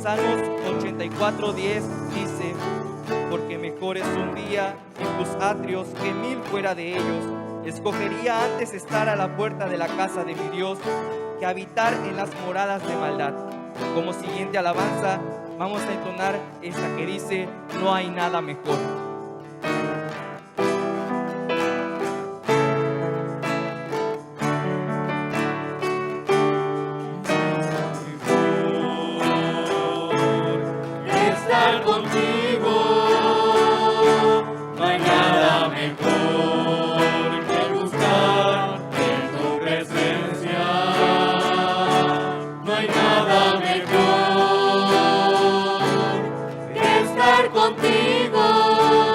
Salmos 84:10 dice: porque mejor es un día en tus atrios que 1000 fuera de ellos. Escogería antes estar a la puerta de la casa de mi Dios que habitar en las moradas de maldad. Como siguiente alabanza vamos a entonar esta que dice: no hay nada mejor. Contigo, no hay nada mejor que buscar en tu presencia. No hay nada mejor que estar contigo.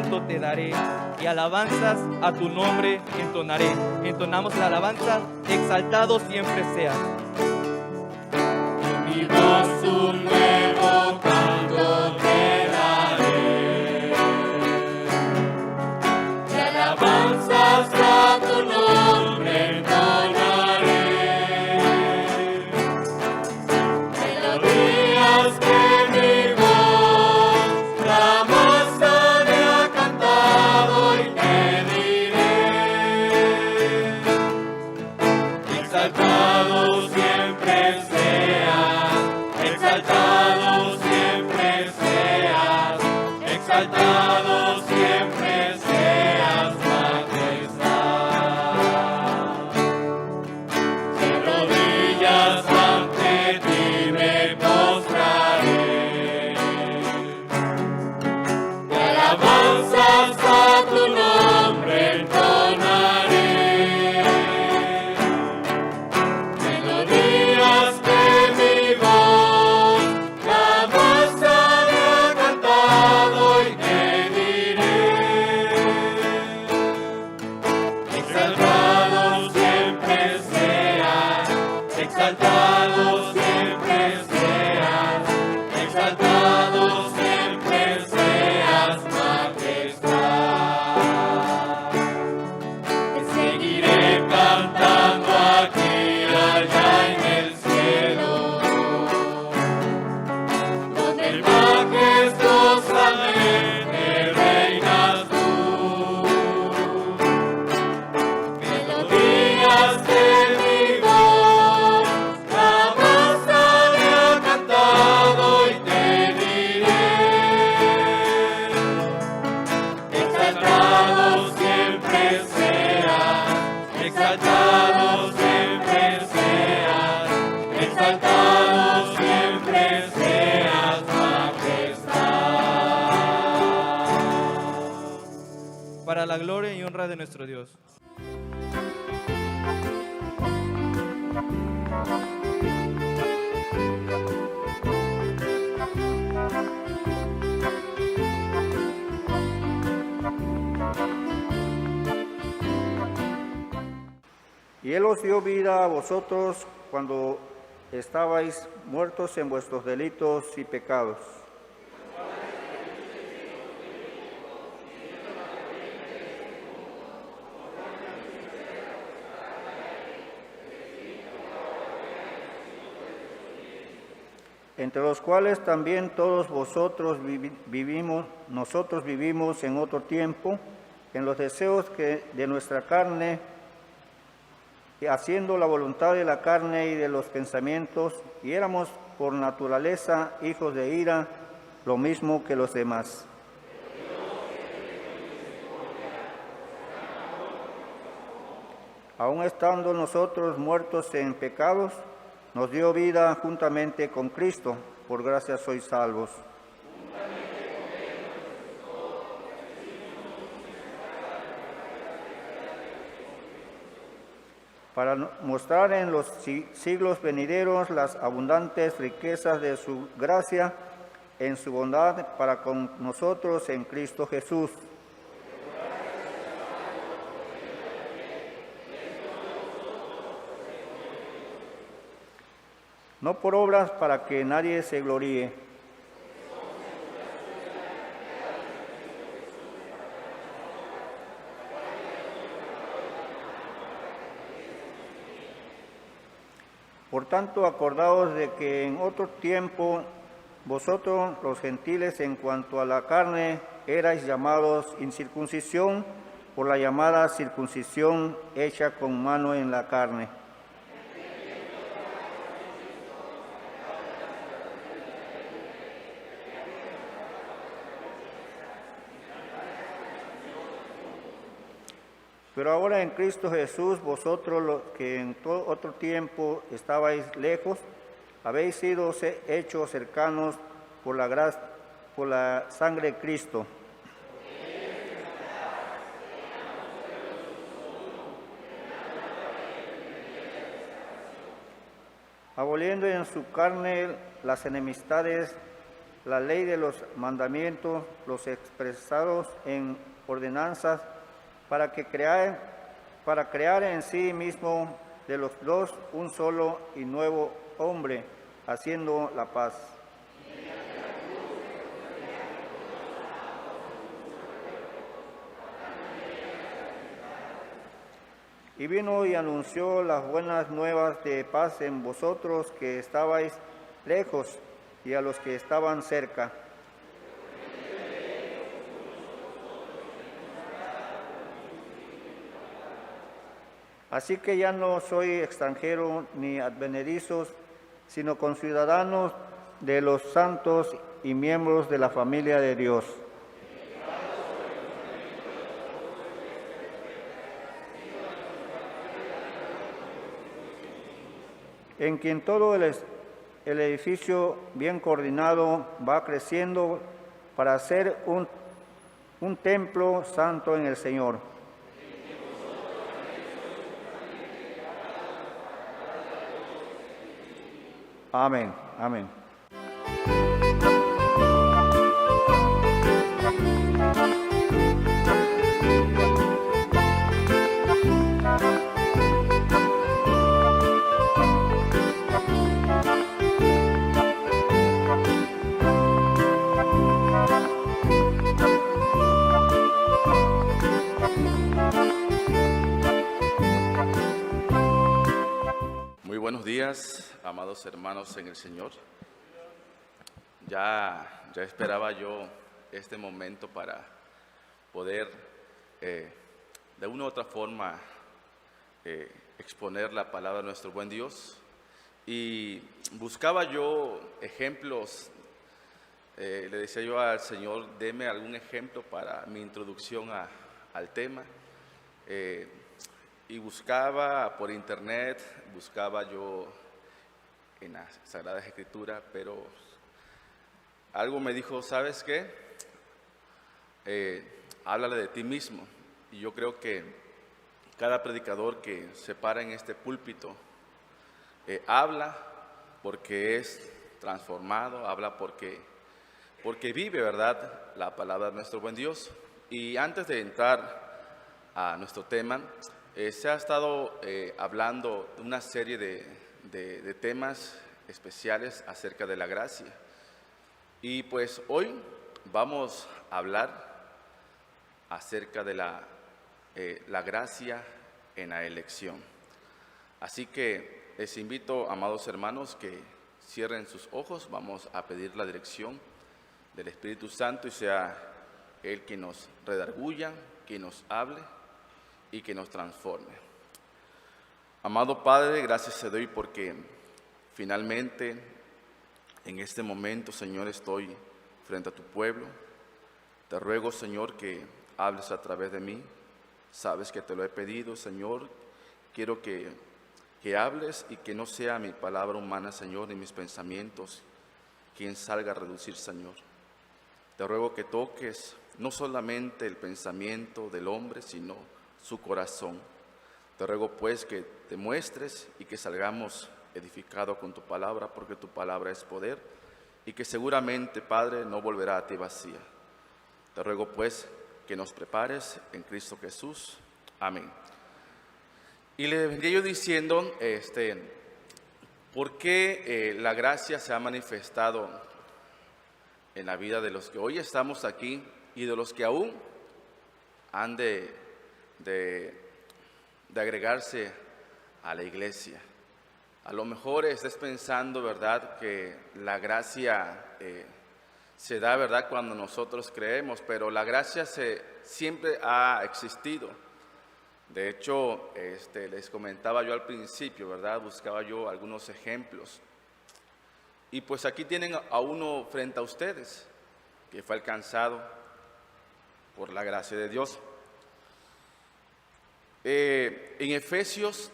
canto te daré, y alabanzas a tu nombre entonaré. Entonamos la alabanza, exaltado siempre seas. Mi voz un nuevo canto te daré, y alabanzas a tu nombre entonaré. Melodías que mi voz jamás había cantado y te diré, exaltado siempre seas, exaltado siempre seas, exaltado siempre seas, majestad. De rodillas ante ti me postraré, y alabanzas a tu nombre entonaré. Melodías que mi voz jamás había cantado y te diré, exaltado siempre seas, exaltado siempre seas, exaltado siempre seas, majestad. Te seguiré cantando aquí y allá en el cielo, donde majestuosamente reinas tú. Melodías que mi voz jamás había cantado y te diré, exaltado siempre seas, exaltado siempre seas, exaltado siempre seas, majestad. Para la gloria y honra de nuestro Dios. Y Él os dio vida a vosotros cuando estabais muertos en vuestros delitos y pecados. Entre los cuales también todos vosotros nosotros vivimos en otro tiempo, en los deseos de nuestra carne, haciendo la voluntad de la carne y de los pensamientos, y éramos por naturaleza hijos de ira, lo mismo que los demás. Aun estando nosotros muertos en pecados, nos dio vida juntamente con Cristo, por gracia sois salvos. Para mostrar en los siglos venideros las abundantes riquezas de su gracia en su bondad para con nosotros en Cristo Jesús. No por obras para que nadie se gloríe. Por tanto, acordaos de que en otro tiempo vosotros los gentiles en cuanto a la carne erais llamados incircuncisión por la llamada circuncisión hecha con mano en la carne. Pero ahora en Cristo Jesús, vosotros los que en todo otro tiempo estabais lejos, habéis sido hechos cercanos por la sangre de Cristo. Aboliendo en su carne las enemistades, la ley de los mandamientos, los expresados en ordenanzas, para crear en sí mismo de los dos un solo y nuevo hombre, haciendo la paz. Y vino y anunció las buenas nuevas de paz en vosotros que estabais lejos y a los que estaban cerca. Así que ya no soy extranjero ni advenedizos, sino conciudadanos de los santos y miembros de la familia de Dios. En quien todo el edificio bien coordinado va creciendo para ser un templo santo en el Señor. Amén, amén. Buenos días, amados hermanos en el Señor. Ya esperaba yo este momento para poder de una u otra forma exponer la palabra de nuestro buen Dios. Y buscaba yo ejemplos, le decía yo al Señor, deme algún ejemplo para mi introducción al tema. Y buscaba por internet, buscaba yo en la Sagrada Escritura, pero algo me dijo, ¿sabes qué? Háblale de ti mismo. Y yo creo que cada predicador que se para en este púlpito habla porque es transformado, habla porque vive, ¿verdad?, la palabra de nuestro buen Dios. Y antes de entrar a nuestro tema, se ha estado hablando de una serie de temas especiales acerca de la gracia. Y pues hoy vamos a hablar acerca de la gracia en la elección. Así que les invito, amados hermanos, que cierren sus ojos. Vamos a pedir la dirección del Espíritu Santo y sea Él quien nos redarguya, quien nos hable y que nos transforme. Amado Padre, gracias te doy porque finalmente en este momento, Señor, estoy frente a tu pueblo. Te ruego, Señor, que hables a través de mí. Sabes que te lo he pedido, Señor. Quiero que hables y que no sea mi palabra humana, Señor, ni mis pensamientos quien salga a reducir, Señor. Te ruego que toques no solamente el pensamiento del hombre, sino su corazón. Te ruego pues que te muestres y que salgamos edificados con tu palabra, porque tu palabra es poder y que seguramente, Padre, no volverá a ti vacía. Te ruego pues que nos prepares en Cristo Jesús. Amén. Y le venía yo diciendo por qué la gracia se ha manifestado en la vida de los que hoy estamos aquí y de los que aún han de agregarse a la iglesia. A lo mejor estés pensando, ¿verdad?, que la gracia se da, ¿verdad?, cuando nosotros creemos, pero la gracia siempre ha existido. De hecho, les comentaba yo al principio, ¿verdad?, buscaba yo algunos ejemplos. Y pues aquí tienen a uno frente a ustedes, que fue alcanzado por la gracia de Dios. En Efesios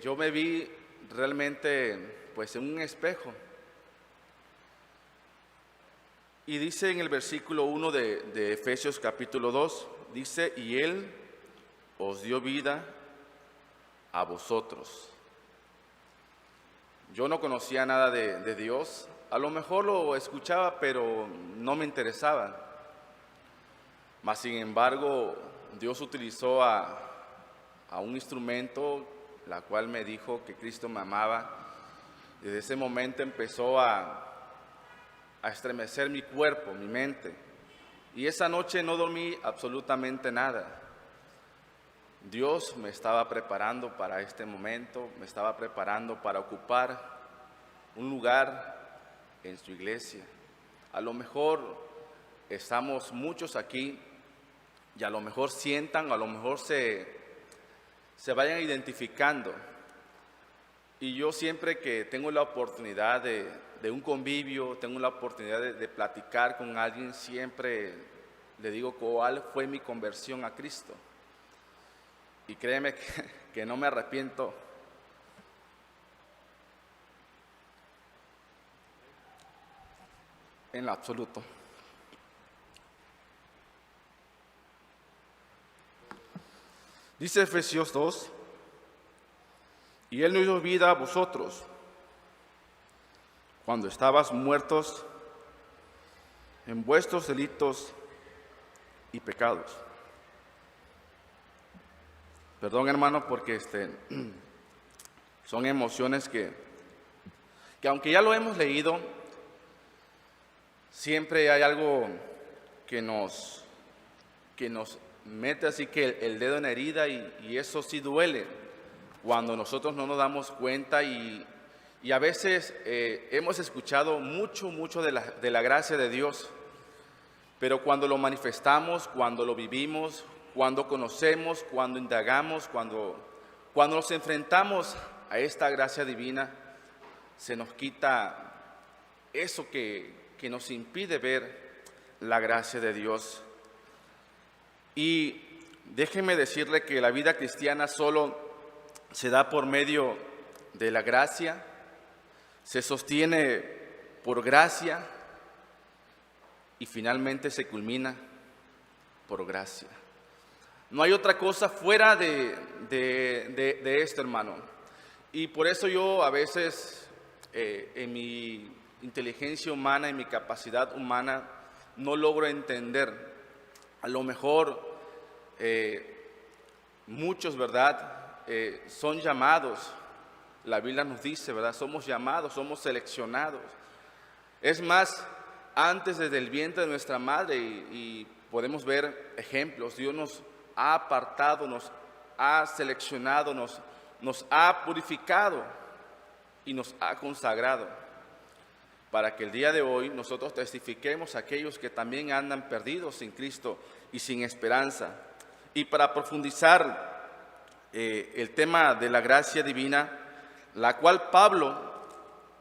yo me vi realmente pues en un espejo. Y dice en el versículo 1 de Efesios capítulo 2, dice, y Él os dio vida a vosotros. Yo no conocía nada de Dios a lo mejor lo escuchaba, pero no me interesaba. Mas, sin embargo, Dios utilizó a un instrumento, la cual me dijo que Cristo me amaba. Desde ese momento empezó a estremecer mi cuerpo, mi mente. Y esa noche no dormí absolutamente nada. Dios me estaba preparando para este momento, me estaba preparando para ocupar un lugar en su iglesia. A lo mejor estamos muchos aquí y a lo mejor sientan, a lo mejor se vayan identificando. Y yo siempre que tengo la oportunidad de un convivio, tengo la oportunidad de platicar con alguien, siempre le digo cuál fue mi conversión a Cristo. Y créeme que no me arrepiento. En lo absoluto. Dice Efesios 2, y Él nos dio vida a vosotros, cuando estabas muertos en vuestros delitos y pecados. Perdón, hermano, porque son emociones que aunque ya lo hemos leído, siempre hay algo que nos mete así que el dedo en la herida y eso sí duele cuando nosotros no nos damos cuenta y a veces hemos escuchado mucho de la gracia de Dios, pero cuando lo manifestamos, cuando lo vivimos, cuando conocemos, cuando indagamos, cuando nos enfrentamos a esta gracia divina, se nos quita eso que nos impide ver la gracia de Dios. Y déjenme decirle que la vida cristiana solo se da por medio de la gracia, se sostiene por gracia y finalmente se culmina por gracia. No hay otra cosa fuera de esto, hermano. Y por eso yo a veces, en mi inteligencia humana, en mi capacidad humana, no logro entender. A lo mejor muchos, ¿verdad? Son llamados. La Biblia nos dice, ¿verdad? Somos llamados, somos seleccionados. Es más, antes desde el vientre de nuestra madre, y podemos ver ejemplos, Dios nos ha apartado, nos ha seleccionado, nos ha purificado y nos ha consagrado para que el día de hoy nosotros testifiquemos a aquellos que también andan perdidos sin Cristo y sin esperanza. Y para profundizar el tema de la gracia divina, la cual Pablo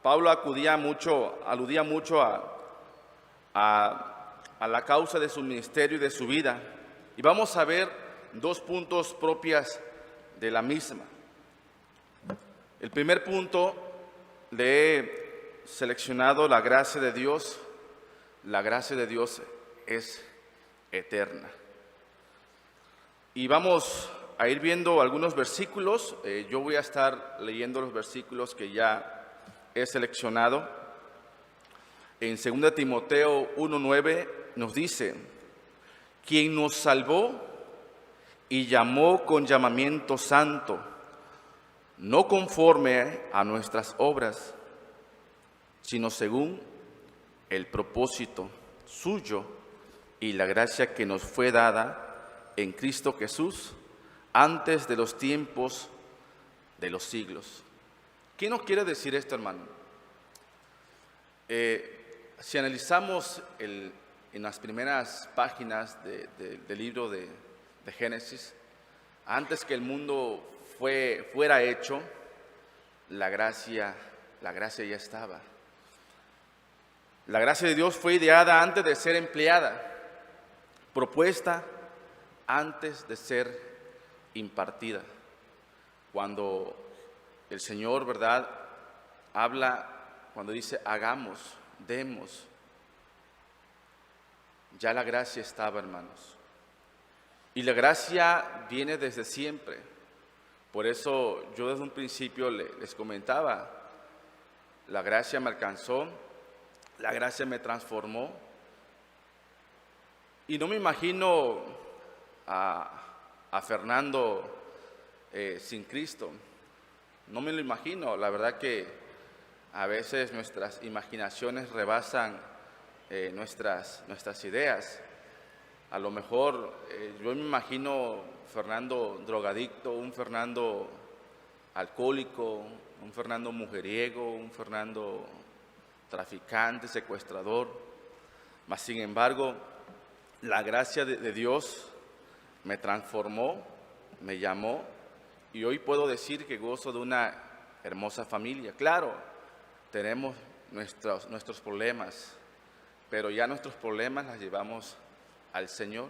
aludía mucho a la causa de su ministerio y de su vida. Y vamos a ver dos puntos propias de la misma. El primer punto, le he seleccionado la gracia de Dios. La gracia de Dios es eterna. Y vamos a ir viendo algunos versículos. Yo voy a estar leyendo los versículos que ya he seleccionado. En 2 Timoteo 1:9 nos dice: quien nos salvó y llamó con llamamiento santo, no conforme a nuestras obras, sino según el propósito suyo y la gracia que nos fue dada en Cristo Jesús antes de los tiempos de los siglos. ¿Qué nos quiere decir esto, hermano? Si analizamos en las primeras páginas del libro de Génesis, antes que el mundo fuera hecho, la gracia ya estaba. La gracia de Dios fue ideada antes de ser empleada, propuesta antes de ser impartida. Cuando el Señor, ¿verdad?, habla, cuando dice hagamos, demos, ya la gracia estaba, hermanos. Y la gracia viene desde siempre. Por eso yo desde un principio les comentaba, la gracia me alcanzó la gracia me transformó. Y no me imagino a Fernando sin Cristo. No me lo imagino. La verdad que a veces nuestras imaginaciones rebasan nuestras ideas. A lo mejor yo me imagino Fernando drogadicto, un Fernando alcohólico, un Fernando mujeriego, un Fernando traficante, secuestrador. Mas sin embargo, la gracia de Dios me transformó, me llamó, y hoy puedo decir que gozo de una hermosa familia. Claro, tenemos nuestros problemas, pero ya nuestros problemas los llevamos al Señor.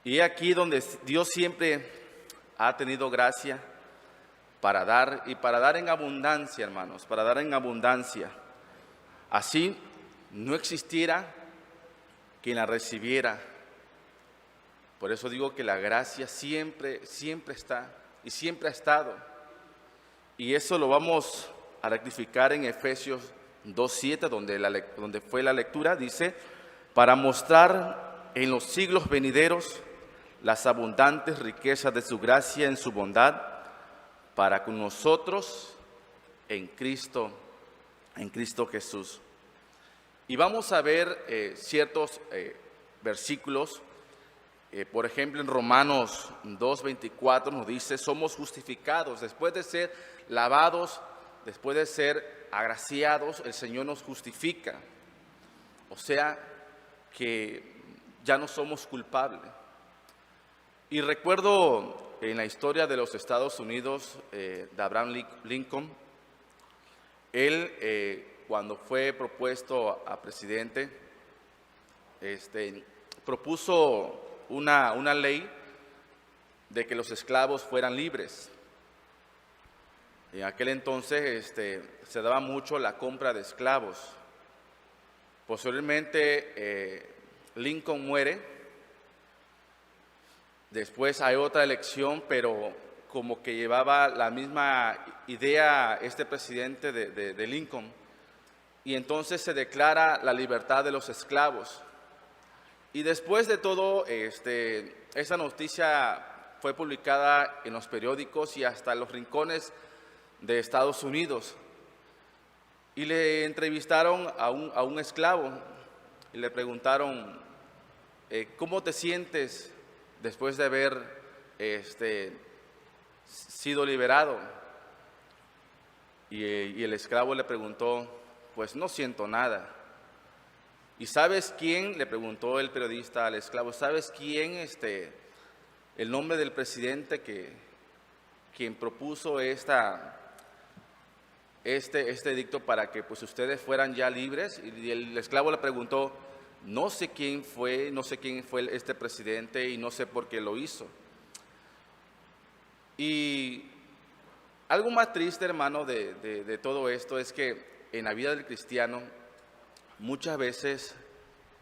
Y aquí donde Dios siempre ha tenido gracia para dar, y para dar en abundancia, hermanos, para dar en abundancia. Así no existiera quien la recibiera. Por eso digo que la gracia siempre está y siempre ha estado. Y eso lo vamos a rectificar en Efesios 2:7, donde fue la lectura. Dice: para mostrar en los siglos venideros las abundantes riquezas de su gracia en su bondad para con nosotros en Cristo Jesús. Y vamos a ver ciertos versículos. Por ejemplo, en Romanos 2:24 nos dice: somos justificados después de ser lavados, después de ser agraciados, el Señor nos justifica. O sea que ya no somos culpables. Y recuerdo en la historia de los Estados Unidos de Abraham Lincoln, él cuando fue propuesto a presidente, propuso una ley de que los esclavos fueran libres. En aquel entonces se daba mucho la compra de esclavos. Posteriormente Lincoln muere. Después hay otra elección, pero como que llevaba la misma idea este presidente de Lincoln. Y entonces se declara la libertad de los esclavos. Y después de todo, esa noticia fue publicada en los periódicos y hasta en los rincones de Estados Unidos. Y le entrevistaron a un esclavo y le preguntaron: ¿cómo te sientes después de haber sido liberado? Y el esclavo le preguntó: pues no siento nada. ¿Y sabes quién? Le preguntó el periodista al esclavo: ¿sabes quién el nombre del presidente quien propuso este edicto para que pues ustedes fueran ya libres? Y el esclavo le preguntó: no sé quién fue este presidente y no sé por qué lo hizo. Y algo más triste, hermano, de todo esto es que en la vida del cristiano muchas veces,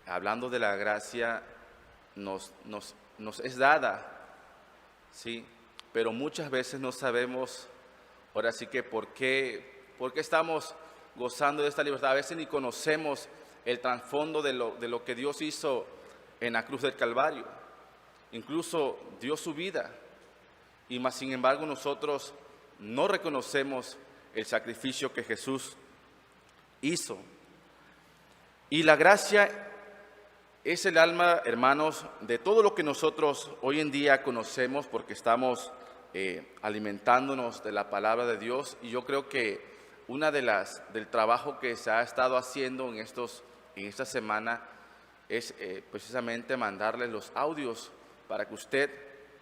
hablando de la gracia, nos es dada, ¿sí? Pero muchas veces no sabemos, ahora sí que por qué estamos gozando de esta libertad. A veces ni conocemos el trasfondo de lo que Dios hizo en la cruz del Calvario. Incluso dio su vida, y más sin embargo nosotros no reconocemos el sacrificio que Jesús hizo. Y la gracia es el alma, hermanos, de todo lo que nosotros hoy en día conocemos, porque estamos alimentándonos de la palabra de Dios. Y yo creo que una del trabajo que se ha estado haciendo en esta semana es precisamente mandarles los audios para que usted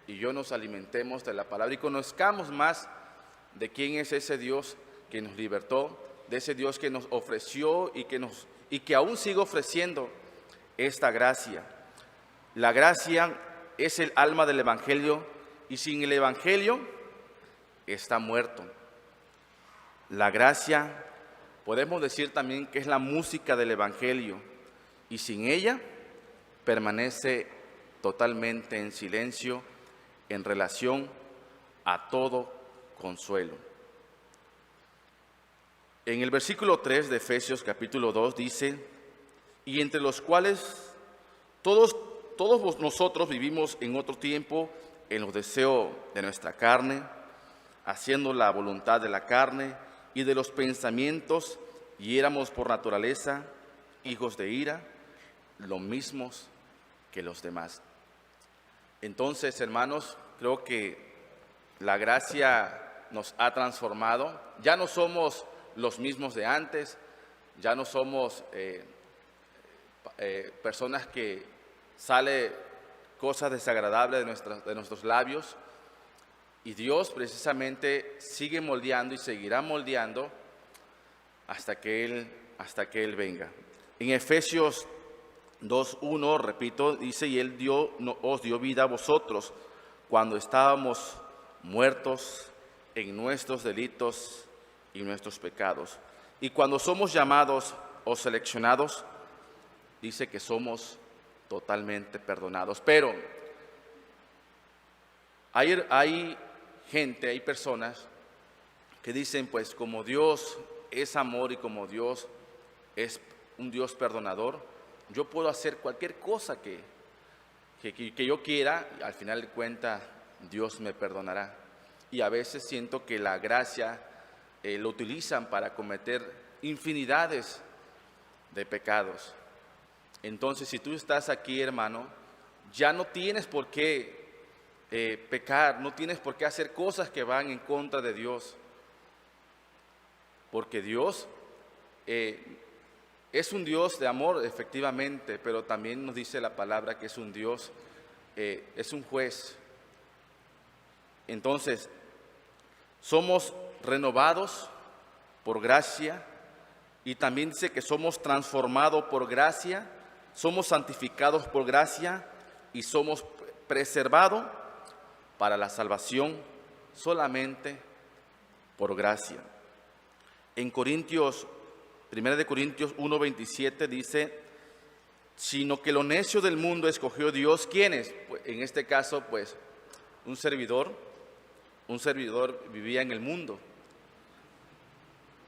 y yo nos alimentemos de la palabra y conozcamos más de quién es ese Dios que nos libertó, de ese Dios que nos ofreció y que aún sigue ofreciendo esta gracia. La gracia es el alma del Evangelio, y sin el Evangelio está muerto. La gracia podemos decir también que es la música del Evangelio, y sin ella permanece totalmente en silencio en relación a todo consuelo. En el versículo 3 de Efesios capítulo 2 dice, y entre los cuales todos nosotros vivimos en otro tiempo en los deseos de nuestra carne, haciendo la voluntad de la carne y de los pensamientos, y éramos por naturaleza hijos de ira, lo mismos que los demás. Entonces, hermanos, creo que la gracia nos ha transformado. Ya no somos los mismos de antes, ya no somos personas que sale cosas desagradables de nuestros labios, y Dios precisamente sigue moldeando y seguirá moldeando hasta que Él venga. En Efesios 2:1, repito, dice, y Él os dio vida a vosotros cuando estábamos muertos en nuestros delitos y nuestros pecados. Y cuando somos llamados o seleccionados, dice que somos totalmente perdonados. Pero hay gente, hay personas que dicen, pues como Dios es amor y como Dios es un Dios perdonador, yo puedo hacer cualquier cosa que yo quiera, y al final de cuentas Dios me perdonará. Y a veces siento que la gracia lo utilizan para cometer infinidades de pecados. Entonces, si tú estás aquí, hermano, ya no tienes por qué pecar, no tienes por qué hacer cosas que van en contra de Dios, porque Dios es un Dios de amor, efectivamente, pero también nos dice la palabra que es un Dios, es un juez. Entonces, somos renovados por gracia, y también dice que somos transformados por gracia, somos santificados por gracia y somos preservados para la salvación solamente por gracia. En 1 Corintios 1:27 dice, sino que lo necio del mundo escogió Dios. ¿Quiénes? Pues, en este caso, pues, un servidor vivía en el mundo.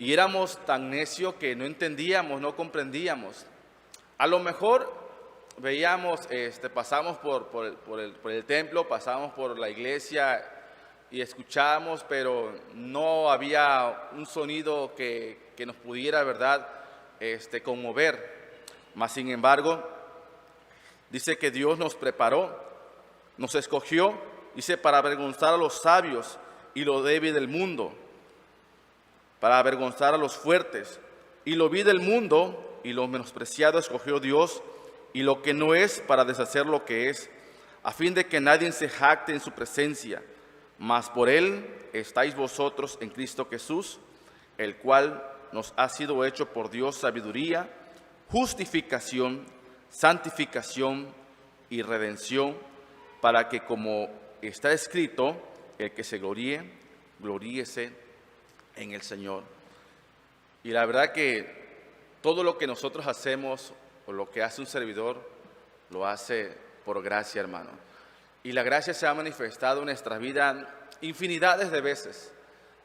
Y éramos tan necios que no entendíamos, no comprendíamos. A lo mejor veíamos, pasamos por el templo, pasamos por la iglesia y escuchábamos, pero no había un sonido que nos pudiera, ¿verdad?, conmover. Mas, sin embargo, dice que Dios nos preparó, nos escogió, dice, para avergonzar a los sabios y lo débil del mundo, para avergonzar a los fuertes, y lo vil del mundo y lo menospreciado escogió Dios, y lo que no es, para deshacer lo que es, a fin de que nadie se jacte en su presencia. Mas por Él estáis vosotros en Cristo Jesús, el cual nos ha sido hecho por Dios sabiduría, justificación, santificación y redención, para que, como está escrito, el que se gloríe, gloríese en el Señor. Y la verdad que todo lo que nosotros hacemos, o lo que hace un servidor, lo hace por gracia, hermano. Y la gracia se ha manifestado en nuestra vida infinidades de veces.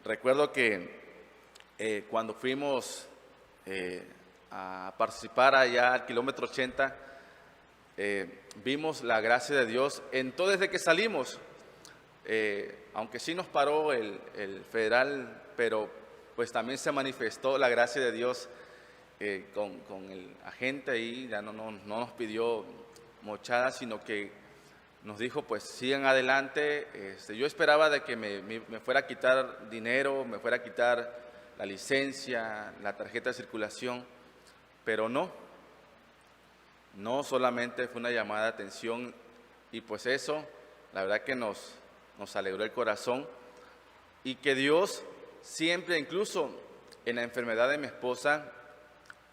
Recuerdo que cuando fuimos a participar allá al kilómetro 80, vimos la gracia de Dios en todo desde que salimos. Aunque sí nos paró el federal, pero pues también se manifestó la gracia de Dios con el agente ahí. Ya no nos pidió mochada, sino que nos dijo, pues sigan adelante. Yo esperaba de que me fuera a quitar dinero, me fuera a quitar la licencia, la tarjeta de circulación, pero no solamente fue una llamada de atención, y pues eso, la verdad que nos alegró el corazón. Y que Dios siempre, incluso en la enfermedad de mi esposa,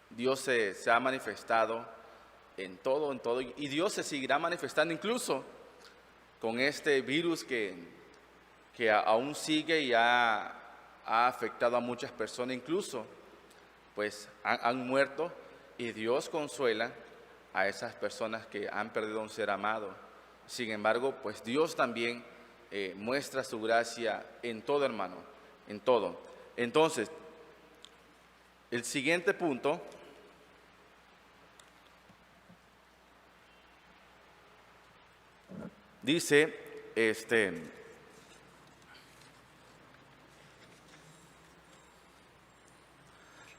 Dios se ha manifestado en todo, y Dios se seguirá manifestando incluso con este virus que aún sigue y ha afectado a muchas personas, incluso pues han muerto, y Dios consuela a esas personas que han perdido un ser amado. Sin embargo, pues Dios también muestra su gracia en todo, hermano, en todo. Entonces, El siguiente punto dice,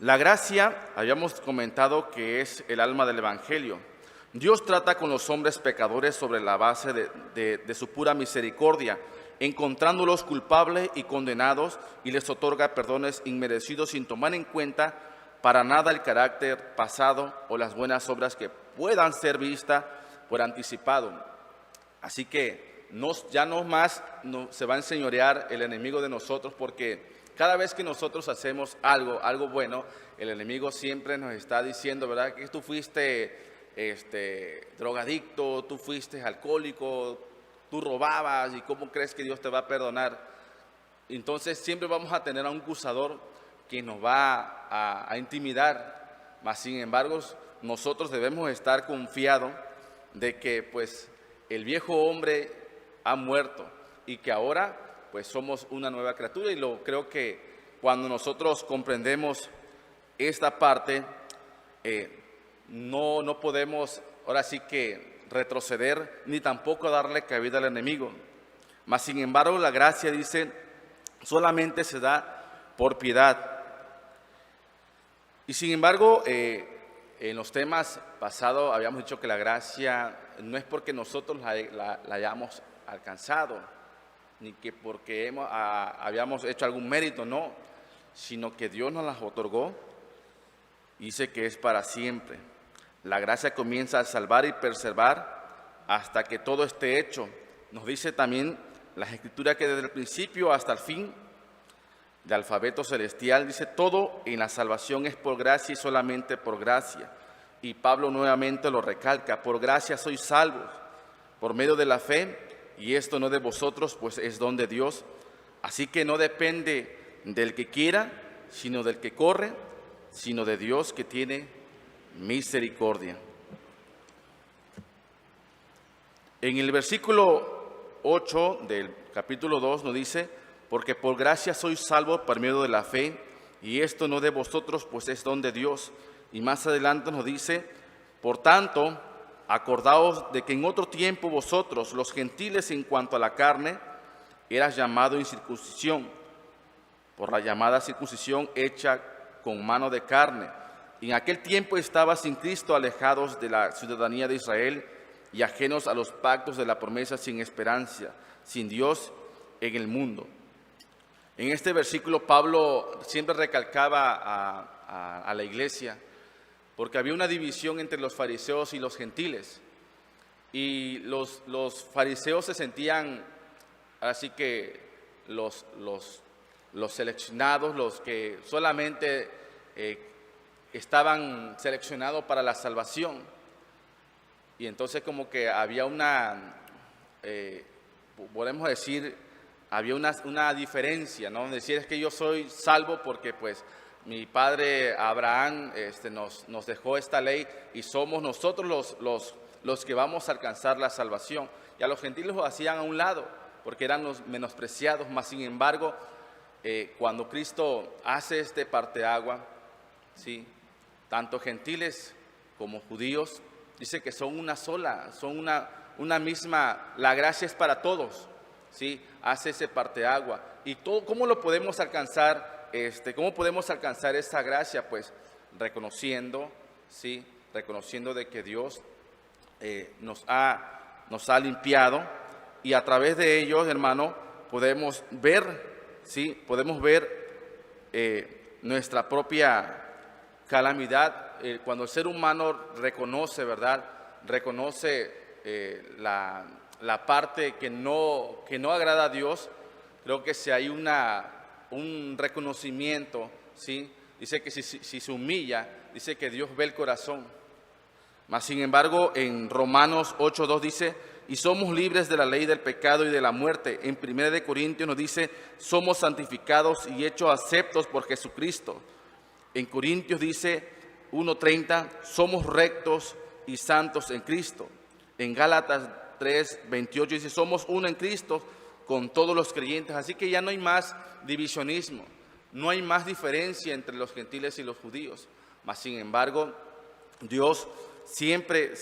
la gracia, habíamos comentado que es el alma del Evangelio. Dios trata con los hombres pecadores sobre la base de su pura misericordia, encontrándolos culpables y condenados, y les otorga perdones inmerecidos sin tomar en cuenta para nada el carácter pasado o las buenas obras que puedan ser vistas por anticipado. Así que ya no más se va a enseñorear el enemigo de nosotros, porque cada vez que nosotros hacemos algo bueno, el enemigo siempre nos está diciendo, ¿verdad?, que tú fuiste drogadicto, tú fuiste alcohólico, tú robabas, ¿y cómo crees que Dios te va a perdonar? Entonces siempre vamos a tener a un acusador que nos va a intimidar, mas sin embargo nosotros debemos estar confiados de que pues el viejo hombre ha muerto y que ahora pues somos una nueva criatura. Y creo que cuando nosotros comprendemos esta parte, no podemos ahora sí que retroceder ni tampoco darle cabida al enemigo. Mas sin embargo la gracia, dice, solamente se da por piedad. Y sin embargo en los temas pasados habíamos dicho que la gracia no es porque nosotros la hayamos alcanzado, ni que porque habíamos hecho algún mérito, no, sino que Dios nos las otorgó y dice que es para siempre. La gracia comienza a salvar y preservar hasta que todo esté hecho. Nos dice también las Escrituras que desde el principio hasta el fin del alfabeto celestial, dice, todo en la salvación es por gracia y solamente por gracia. Y Pablo nuevamente lo recalca, por gracia sois salvos, por medio de la fe, y esto no de vosotros, pues es don de Dios. Así que no depende del que quiera, sino del que corre, sino de Dios que tiene misericordia. En el versículo 8 del capítulo 2 nos dice, porque por gracia sois salvos por medio de la fe, y esto no de vosotros, pues es don de Dios. Y más adelante nos dice, por tanto, acordaos de que en otro tiempo vosotros, los gentiles en cuanto a la carne, eras llamado incircuncisión, por la llamada circuncisión hecha con mano de carne. Y en aquel tiempo estabas sin Cristo, alejados de la ciudadanía de Israel y ajenos a los pactos de la promesa, sin esperanza, sin Dios en el mundo. En este versículo Pablo siempre recalcaba a la iglesia, porque había una división entre los fariseos y los gentiles. Y los fariseos se sentían, así que los seleccionados, los que solamente estaban seleccionados para la salvación. Y entonces como que había podemos decir, había una diferencia, ¿no? Decir, es que yo soy salvo porque pues mi padre Abraham nos dejó esta ley y somos nosotros los que vamos a alcanzar la salvación. Y a los gentiles lo hacían a un lado porque eran los menospreciados. Mas sin embargo, cuando Cristo hace este parteagua, ¿sí?, tanto gentiles como judíos, dice que son una sola, son una misma, la gracia es para todos, ¿sí? Hace ese parteagua. ¿Y cómo lo podemos alcanzar? ¿Cómo podemos alcanzar esa gracia? Pues reconociendo, ¿sí?, reconociendo de que Dios nos ha limpiado, y a través de ellos, hermano, podemos ver, ¿sí?, podemos ver nuestra propia calamidad. Cuando el ser humano reconoce, ¿verdad?, reconoce la parte que no agrada a Dios, creo que si hay un reconocimiento, ¿sí?, dice que si se humilla, dice que Dios ve el corazón. Mas sin embargo, en Romanos 8:2 dice, y somos libres de la ley del pecado y de la muerte. En 1 Corintios nos dice, somos santificados y hechos aceptos por Jesucristo. En Corintios dice 1:30, somos rectos y santos en Cristo. En Gálatas 3:28 dice, somos uno en Cristo con todos los creyentes. Así que ya no hay más divisionismo. no hay más diferencia entre los gentiles y los judíos. Mas, sin embargo, Dios siempre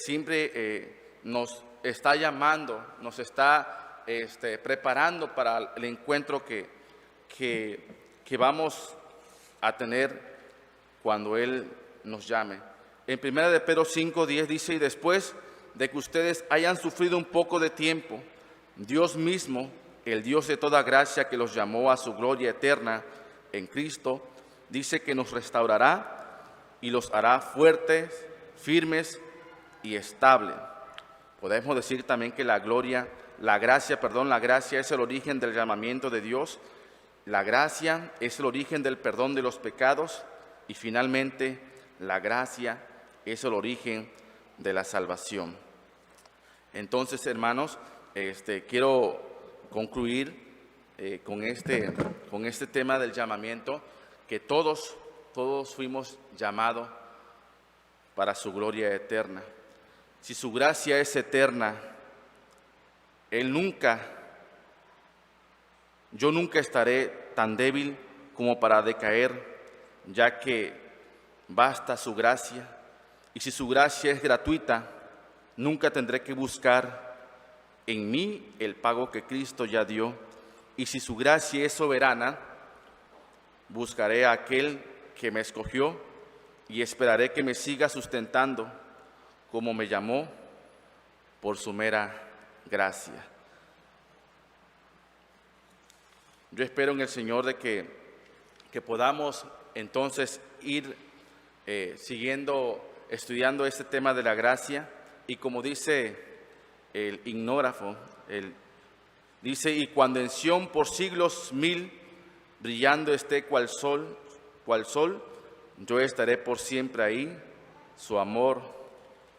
nos está llamando, nos está preparando para el encuentro que vamos a tener cuando Él nos llame. En 1 de Pedro 5:10 dice: y después de que ustedes hayan sufrido un poco de tiempo, Dios mismo, el Dios de toda gracia que los llamó a su gloria eterna en Cristo, dice que nos restaurará y los hará fuertes, firmes y estables. Podemos decir también que la gracia es el origen del llamamiento de Dios. La gracia es el origen del perdón de los pecados y finalmente la gracia es el origen de la salvación. Entonces, hermanos, quiero concluir con este tema del llamamiento, que todos fuimos llamados para su gloria eterna. Si su gracia es eterna, yo nunca estaré tan débil como para decaer, ya que basta su gracia. Y si su gracia es gratuita, nunca tendré que buscar en mí el pago que Cristo ya dio. Y si su gracia es soberana, buscaré a aquel que me escogió y esperaré que me siga sustentando como me llamó por su mera gracia. Yo espero en el Señor de que podamos entonces ir estudiando este tema de la gracia, y como dice el himnógrafo, dice: y cuando en Sión por siglos 1000 brillando esté cual sol, yo estaré por siempre ahí, su amor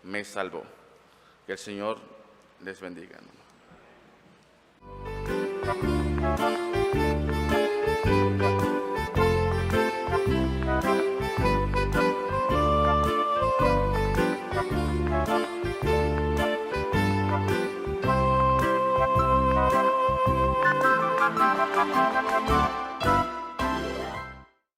me salvó. Que el Señor les bendiga. Thank you.